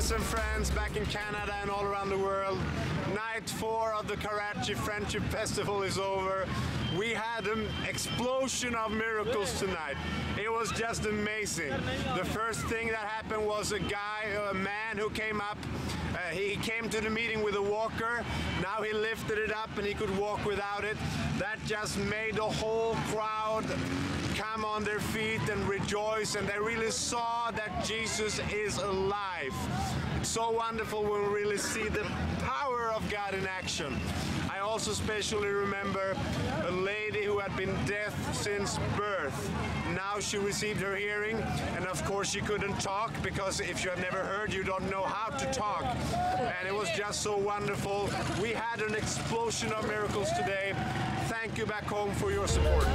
brothers and friends back in Canada and all around the world. Night 4 of the Karachi Friendship Festival is over. We had an explosion of miracles tonight. It was just amazing. The first thing that happened was a man who came up. He came to the meeting with a walker. Now he lifted it up and he could walk without it. That just made the whole crowd come on their feet and rejoice, and they really saw that Jesus is alive. It's so wonderful when we really see the power of God in action. I also especially remember a lady who had been deaf since birth. Now she received her hearing, and of course she couldn't talk, because if you have never heard, you don't know how to talk. And it was just so wonderful. We had an explosion of miracles today. Thank you back home for your support.